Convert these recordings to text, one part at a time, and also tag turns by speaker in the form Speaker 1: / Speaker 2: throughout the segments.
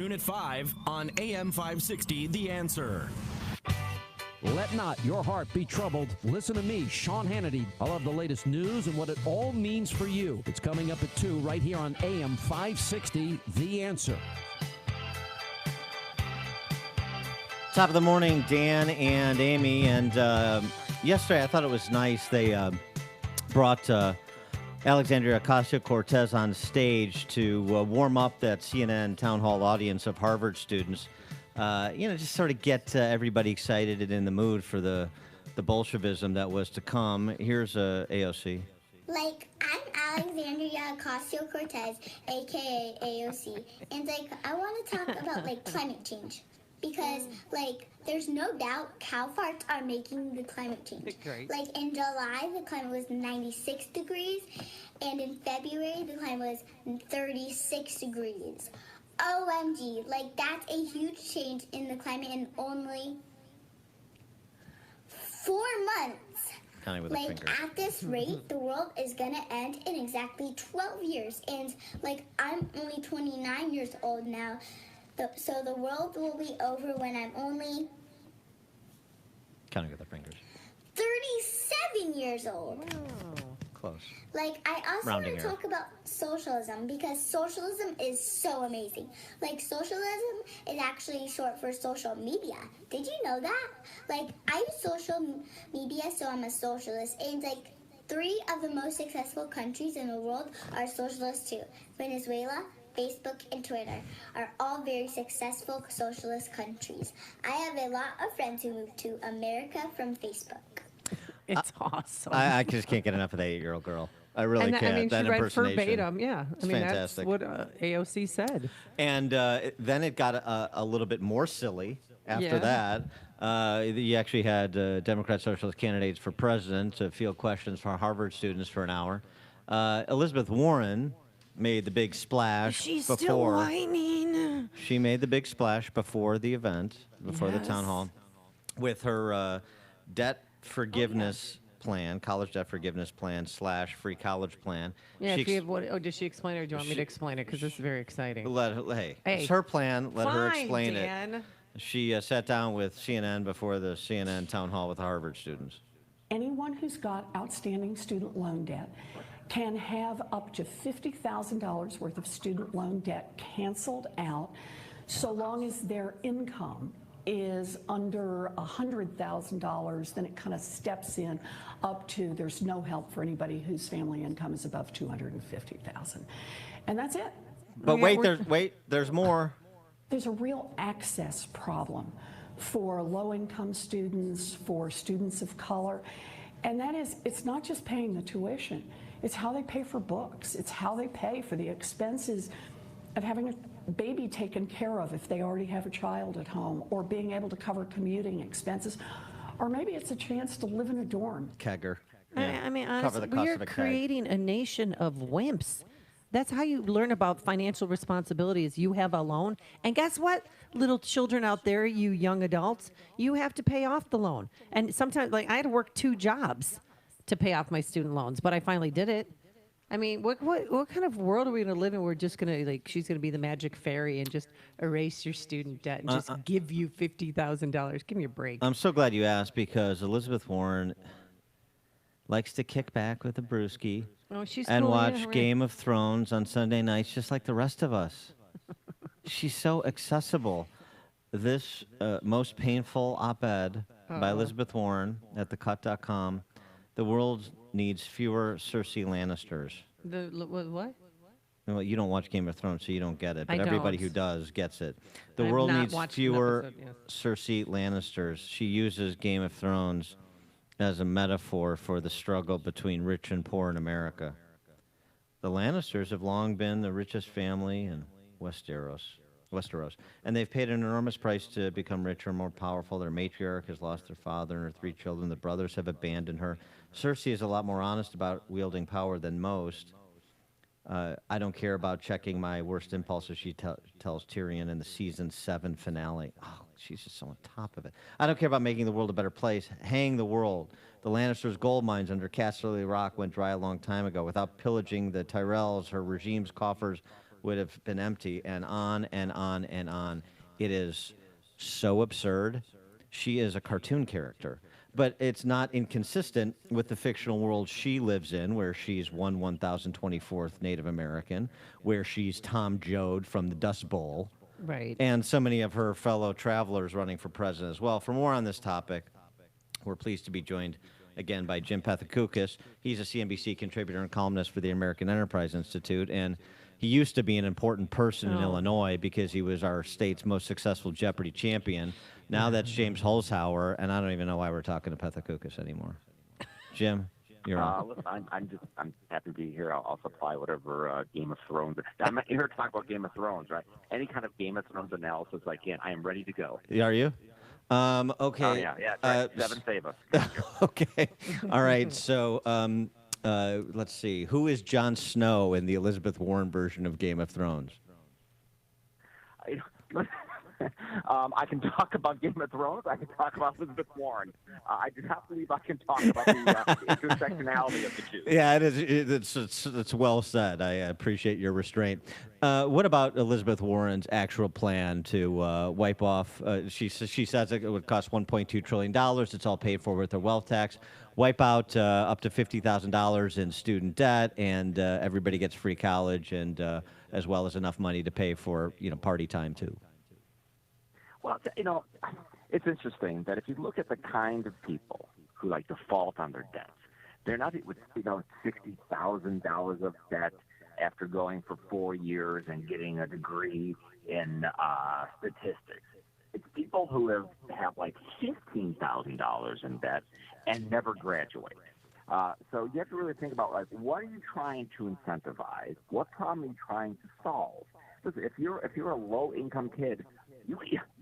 Speaker 1: Noon at 5 on AM 560, The Answer.
Speaker 2: Let not your heart be troubled. Listen to me, Sean Hannity. I'll have the latest news and what it all means for you. It's coming up at 2 right here on AM 560, The Answer.
Speaker 3: Top of the morning, Dan and Amy. And yesterday I thought it was nice. They brought Alexandria Ocasio-Cortez on stage to warm up that CNN town hall audience of Harvard students. Just sort of get everybody excited and in the mood for the Bolshevism that was to come. Here's AOC.
Speaker 4: I'm Alexandria Ocasio-Cortez, a.k.a. AOC, and, I want to talk about, climate change. Because, there's no doubt cow farts are making the climate change.
Speaker 5: Great.
Speaker 4: In July, the climate was 96 degrees, and in February, the climate was 36 degrees. OMG, that's a huge change in the climate in only 4 months.
Speaker 3: Counting with a finger.
Speaker 4: At this rate, the world is gonna end in exactly 12 years. And, I'm only 29 years old now. So the world will be over when I'm only...
Speaker 3: Counting with the fingers.
Speaker 4: 37 years old.
Speaker 5: Wow.
Speaker 3: Close.
Speaker 4: I also
Speaker 3: Rounding
Speaker 4: want to
Speaker 3: error.
Speaker 4: talk about socialism because socialism is so amazing. Socialism is actually short for social media. Did you know that? I use social media, so I'm a socialist. And 3 of the most successful countries in the world are socialist too. Venezuela, Facebook, and Twitter are all very successful socialist countries. I have a lot of friends who moved to America from Facebook.
Speaker 5: It's awesome.
Speaker 3: I just can't get enough of that 8-year-old girl. I really can't.
Speaker 5: She
Speaker 3: that
Speaker 5: read
Speaker 3: impersonation.
Speaker 5: verbatim. Yeah,
Speaker 3: fantastic.
Speaker 5: That's what AOC said.
Speaker 3: And then it got a little bit more silly after that. You actually had Democrat Socialist candidates for president to field questions for Harvard students for an hour. Elizabeth Warren made the big splash
Speaker 5: She's
Speaker 3: before.
Speaker 5: still whining.
Speaker 3: She made the big splash before the event, before the town hall, with her debt forgiveness plan, college debt forgiveness plan / free college plan.
Speaker 5: Yeah. Did she explain it, or do you want me to explain it? Because this is very exciting.
Speaker 3: Hey, it's her plan. Let her explain
Speaker 5: Dan.
Speaker 3: it. She sat down with CNN before the CNN town hall with the Harvard students.
Speaker 6: Anyone who's got outstanding student loan debt can have up to $50,000 worth of student loan debt canceled out so long as their income is under $100,000. Then it kind of steps in up to there's no help for anybody whose family income is above $250,000, and that's it.
Speaker 3: But there's more.
Speaker 6: There's a real access problem for low-income students, for students of color, and that is, it's not just paying the tuition. It's how they pay for books. It's how they pay for the expenses of having a baby taken care of if they already have a child at home, or being able to cover commuting expenses, or maybe it's a chance to live in a dorm.
Speaker 3: Kegger.
Speaker 5: Honestly, we are creating a nation of wimps. That's how you learn about financial responsibility is you have a loan. And guess what? Little children out there, you young adults, you have to pay off the loan. And sometimes, I had to work 2 jobs to pay off my student loans, but I finally did it. What kind of world are we going to live in? We're just going to, she's going to be the magic fairy and just erase your student debt and just give you $50,000. Give me a break.
Speaker 3: I'm so glad you asked, because Elizabeth Warren likes to kick back with a brewski and
Speaker 5: cool,
Speaker 3: watch
Speaker 5: yeah, right.
Speaker 3: Game of Thrones on Sunday nights just like the rest of us. She's so accessible. This most painful op-ed by Elizabeth Warren at thecut.com. The world needs fewer Cersei Lannisters.
Speaker 5: What?
Speaker 3: Well, you don't watch Game of Thrones, so you don't get it. But
Speaker 5: I
Speaker 3: everybody
Speaker 5: don't.
Speaker 3: who does gets it. The
Speaker 5: I've
Speaker 3: world
Speaker 5: not
Speaker 3: needs
Speaker 5: watched an
Speaker 3: fewer
Speaker 5: episode, yes.
Speaker 3: Cersei Lannisters. She uses Game of Thrones as a metaphor for the struggle between rich and poor in America. The Lannisters have long been the richest family in Westeros, and they've paid an enormous price to become richer and more powerful. Their matriarch has lost their father and her 3 children. The brothers have abandoned her. Cersei is a lot more honest about wielding power than most. I don't care about checking my worst impulses, she tells Tyrion in the season 7 finale. Oh, she's just so on top of it. I don't care about making the world a better place. Hang the world. The Lannisters' gold mines under Casterly Rock went dry a long time ago. Without pillaging the Tyrells, her regime's coffers would have been empty, and on and on and on. It is so absurd. She is a cartoon character, but it's not inconsistent with the fictional world she lives in, where she's 1024th Native American, where she's Tom Joad from the Dust Bowl,
Speaker 5: Right.
Speaker 3: and so many of her fellow travelers running for president as well. For more on this topic, we're pleased to be joined again by Jim Pethokoukis. He's a CNBC contributor and columnist for the American Enterprise Institute, and he used to be an important person in Illinois because he was our state's most successful Jeopardy champion. Now that's James Holzhauer, and I don't even know why we're talking to Pethokoukis anymore. Jim, you're on.
Speaker 7: Listen, I'm happy to be here. I'll supply whatever Game of Thrones. I'm not here to talk about Game of Thrones, right? Any kind of Game of Thrones analysis I can. I am ready to go.
Speaker 3: Are you? Okay.
Speaker 7: Oh, yeah. Right. Seven, save us.
Speaker 3: Okay. All right. So let's see. Who is Jon Snow in the Elizabeth Warren version of Game of Thrones?
Speaker 7: I can talk about Game of Thrones. I can talk about Elizabeth Warren. I do not believe I can talk about the intersectionality of the two.
Speaker 3: Yeah, it is. It's well said. I appreciate your restraint. What about Elizabeth Warren's actual plan to wipe off? She says it would cost $1.2 trillion. It's all paid for with her wealth tax. Wipe out up to $50,000 in student debt, and everybody gets free college, and as well as enough money to pay for party time too.
Speaker 7: Well, it's interesting that if you look at the kind of people who default on their debts, they're not with $60,000 of debt after going for 4 years and getting a degree in statistics. It's people who have $15,000 in debt and never graduate. So you have to really think about what are you trying to incentivize? What problem are you trying to solve? Listen, if you're a low income kid,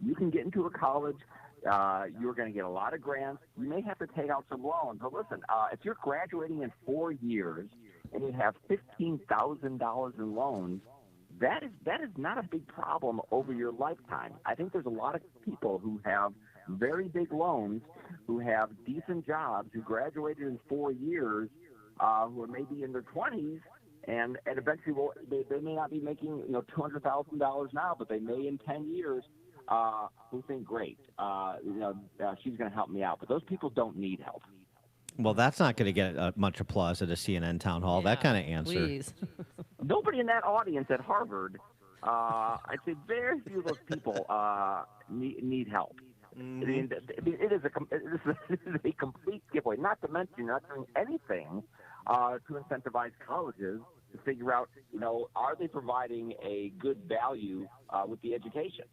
Speaker 7: you can get into a college. You're going to get a lot of grants. You may have to take out some loans. But listen, if you're graduating in 4 years and you have $15,000 in loans, that is not a big problem over your lifetime. I think there's a lot of people who have very big loans, who have decent jobs, who graduated in 4 years, who are maybe in their 20s. And eventually, they may not be making $200,000 now, but they may in 10 years. Who think, great, she's going to help me out. But those people don't need help.
Speaker 3: Well, that's not going to get much applause at a CNN town hall. That kind of answer.
Speaker 5: Please.
Speaker 7: Nobody in that audience at Harvard, I'd say very few of those people need help. I mean, it is a complete giveaway. Not to mention, you're not doing anything to incentivize colleges to figure out, are they providing a good value with the education?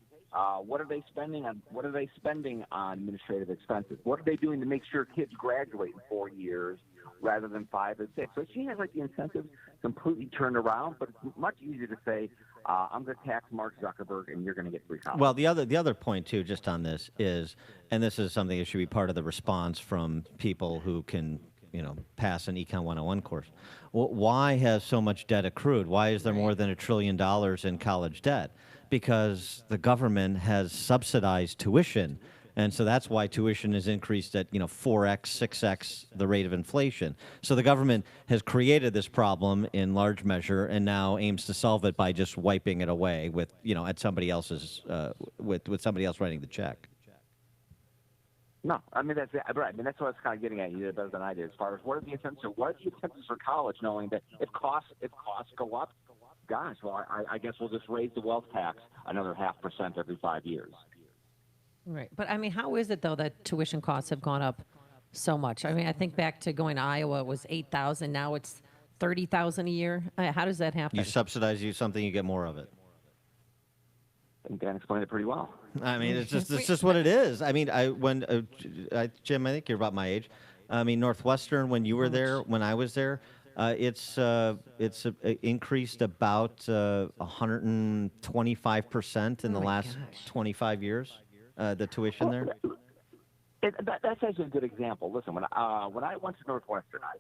Speaker 7: What are they spending on? What are they spending on administrative expenses? What are they doing to make sure kids graduate in 4 years rather than 5 or 6? So she has the incentives completely turned around, but it's much easier to say, I'm going to tax Mark Zuckerberg and you're going to get free college.
Speaker 3: Well, the other point too, just on this is, and this is something that should be part of the response from people who can pass an Econ 101 course. Well, why has so much debt accrued? Why is there more than $1 trillion in college debt? Because the government has subsidized tuition. And so that's why tuition is increased at 4x, 6x the rate of inflation. So the government has created this problem in large measure and now aims to solve it by just wiping it away with at somebody else's with somebody else writing the check.
Speaker 7: No, I mean that's right. I mean that's what I was kind of getting at. You did better than I did. As far as what are the incentives for college, knowing that if costs go up, gosh, well I guess we'll just raise the wealth tax another 0.5% every 5 years.
Speaker 5: Right, but I mean, how is it though that tuition costs have gone up so much? I mean, I think back to going to Iowa, it was $8,000. Now it's $30,000 a year. How does that happen?
Speaker 3: You subsidize something, you get more of it.
Speaker 7: I think Dan explained it pretty well.
Speaker 3: I mean, it's just what it is. I mean, Jim, I think you're about my age. I mean, Northwestern, when you were there, when I was there, it's increased about 125% in the last 25 years. The tuition there.
Speaker 7: That's actually a good example. Listen, when I went to Northwestern, I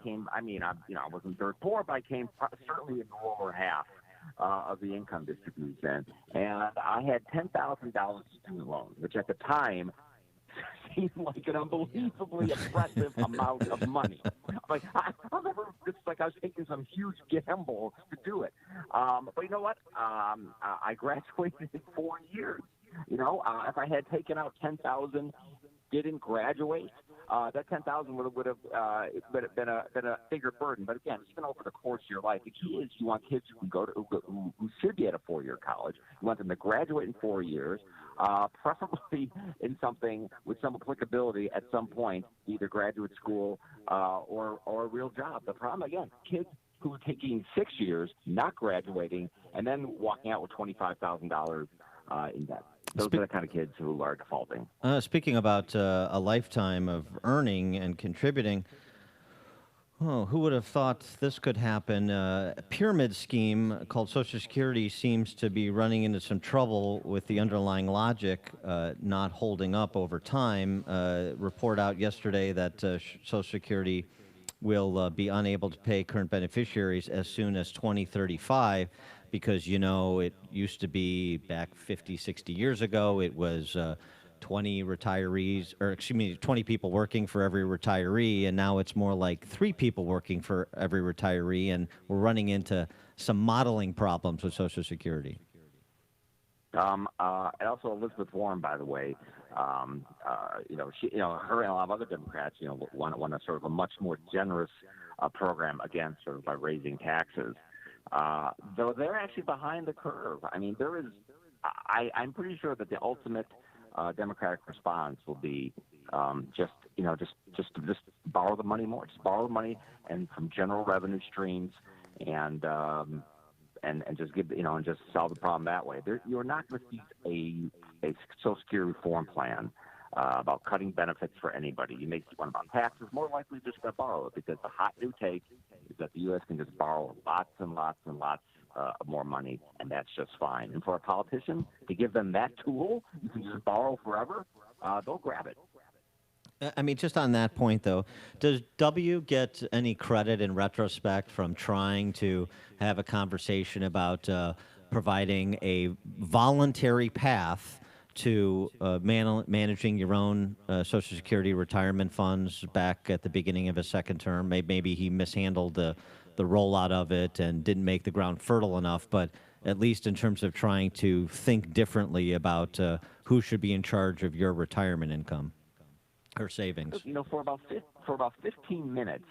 Speaker 7: came. I mean, I wasn't dirt poor, but I came certainly in the lower half of the income distribution, and I had $10,000 student loans, which at the time seem like an unbelievably oppressive amount of money. Like I'll never, it's like I was taking some huge gamble to do it. But you know what? I graduated in 4 years. If I had taken out 10,000, didn't graduate, that 10,000 would have been a bigger burden. But again, even over the course of your life, the key is you want kids who can who should be at a 4-year college. You want them to graduate in 4 years, preferably in something with some applicability at some point, either graduate school or a real job. The problem, again, kids who are taking 6 years, not graduating, and then walking out with $25,000 in debt. Those are the kind of kids who are defaulting.
Speaker 3: Speaking about a lifetime of earning and contributing, who would have thought this could happen? A pyramid scheme called Social Security seems to be running into some trouble with the underlying logic not holding up over time. Report out yesterday that Social Security will be unable to pay current beneficiaries as soon as 2035. Because, it used to be back 50, 60 years ago, it was 20 retirees, 20 people working for every retiree, and now it's more like 3 people working for every retiree, and we're running into some modeling problems with Social Security.
Speaker 7: And also Elizabeth Warren, by the way, her and a lot of other Democrats, want a sort of a much more generous program, again, sort of by raising taxes. Though they're actually behind the curve. I mean, I'm pretty sure that the ultimate Democratic response will be just borrow the money more, just borrow the money and from general revenue streams, and just give and just solve the problem that way. You're not going to see a Social Security reform plan about cutting benefits for anybody. You may see one about taxes. More likely, just going to borrow it, because the hot new take is that the U.S. can just borrow lots and lots and lots of more money, and that's just fine. And for a politician to give them that tool, you can just borrow forever. They'll grab it.
Speaker 3: I mean, just on that point, though, does W get any credit in retrospect from trying to have a conversation about providing a voluntary path to managing your own Social Security retirement funds back at the beginning of his second term? Maybe he mishandled the rollout of it and didn't make the ground fertile enough, but at least in terms of trying to think differently about who should be in charge of your retirement income or savings.
Speaker 7: For about 15 minutes,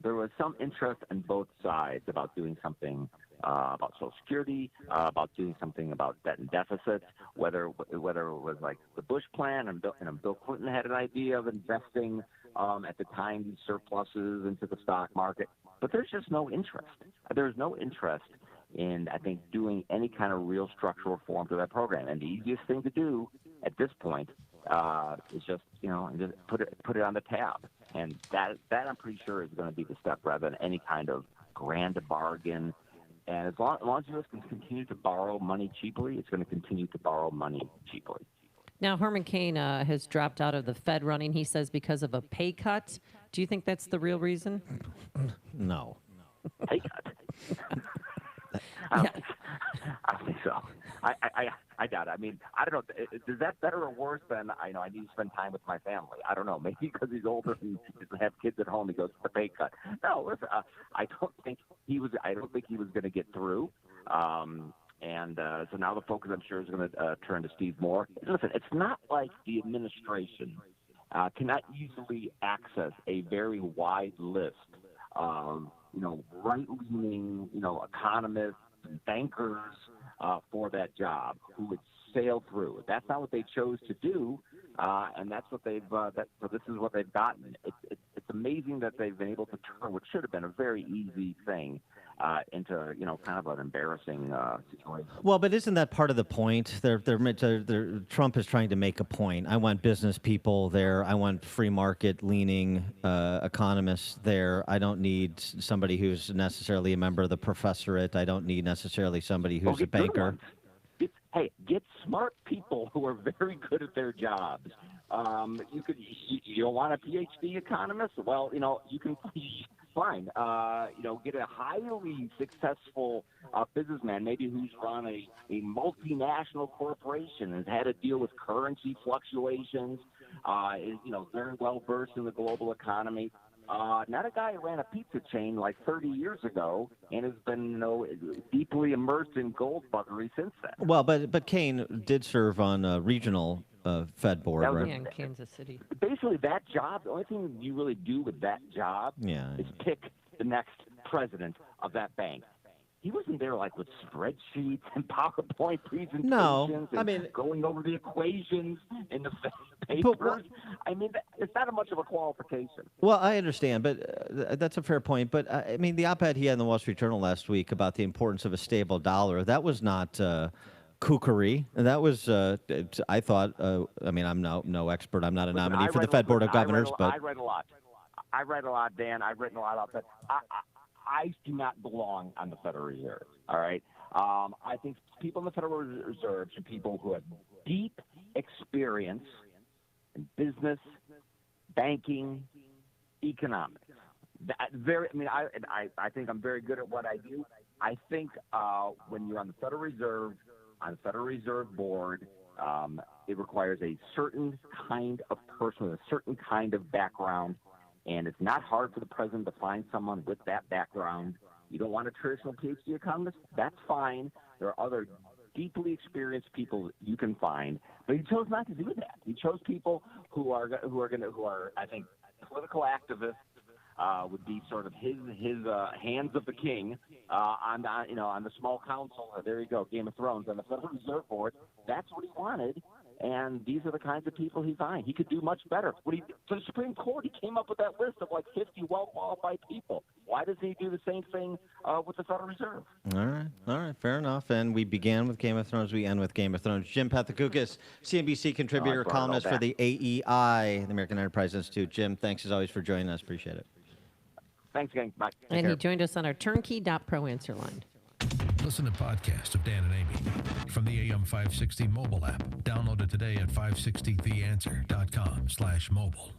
Speaker 7: there was some interest on both sides about doing something about Social Security, about doing something about debt and deficits, whether it was like the Bush plan, and Bill Clinton had an idea of investing at the time these surpluses into the stock market. But there's just no interest. There's no interest in, I think, doing any kind of real structural reform to that program. And the easiest thing to do at this point is just put it on the tab. And that I'm pretty sure is going to be the step, rather than any kind of grand bargain. And as long as the U.S. can continue to borrow money cheaply, it's going to continue to borrow money cheaply.
Speaker 5: Now, Herman Cain has dropped out of the Fed running, he says, because of a pay cut. Do you think that's the real reason?
Speaker 3: No.
Speaker 7: Pay cut? I don't think so. I doubt it. I mean, I don't know. Is that better or worse than I need to spend time with my family? I don't know. Maybe because he's older and he doesn't have kids at home, he goes for a pay cut. No, listen. I don't think he was going to get through. So now the focus, I'm sure, is going to turn to Steve Moore. Listen, it's not like the administration cannot easily access a very wide list of right-leaning economists and bankers for that job who would sail through. That's not what they chose to do, and that's what they've. So this is what they've gotten. It's amazing that they've been able to turn what should have been a very easy thing into kind of an embarrassing situation.
Speaker 3: Well, but isn't that part of the point? Trump is trying to make a point. I want business people there. I want free market leaning economists there. I don't need somebody who's necessarily a member of the professorate. I don't need necessarily somebody who's a banker.
Speaker 7: Get smart people who are very good at their jobs. You don't want a PhD economist? Well, you can fine. Get a highly successful businessman, maybe who's run a multinational corporation and has had to deal with currency fluctuations, is very well versed in the global economy. Not a guy who ran a pizza chain like 30 years ago and has been deeply immersed in gold buggery since then.
Speaker 3: Well, but Kane did serve on a regional Fed board, right?
Speaker 5: Yeah, in Kansas City.
Speaker 7: Basically, that job, the only thing you really do with that job is pick the next president of that bank. He wasn't there like with spreadsheets and PowerPoint presentations.
Speaker 3: No, I mean,
Speaker 7: going over the equations in the papers. It's not much of a qualification.
Speaker 3: Well, I understand, but that's a fair point. But I mean, the op-ed he had in the Wall Street Journal last week about the importance of a stable dollar, that was not kookery. That was, I thought. I'm no expert. I'm not a nominee for the Fed Board of Governors, but
Speaker 7: I read a lot. Dan. I've written a lot about that. I do not belong on the Federal Reserve, all right? I think people in the Federal Reserve are people who have deep experience in business, banking, economics. I think I'm very good at what I do. I think when you're on the Federal Reserve Board, it requires a certain kind of person with a certain kind of background. And it's not hard for the president to find someone with that background. You don't want a traditional PhD economist? That's fine. There are other deeply experienced people you can find. But he chose not to do that. He chose people who are I think political activists. Would be sort of his hands of the king on the small council. There you go, Game of Thrones on the Federal Reserve Board. That's what he wanted. And these are the kinds of people he finds. He could do much better. For the Supreme Court, he came up with that list of like 50 well-qualified people. Why doesn't he do the same thing with the Federal Reserve?
Speaker 3: All right, fair enough. And we began with Game of Thrones. We end with Game of Thrones. Jim Pethokoukis, CNBC contributor, columnist for the AEI, the American Enterprise Institute. Jim, thanks as always for joining us. Appreciate it.
Speaker 7: Thanks, gang. Bye.
Speaker 5: And he joined us on our turnkey.pro answer line.
Speaker 8: Listen to podcasts of Dan and Amy from the AM 560 mobile app. Download it today at 560theanswer.com/mobile.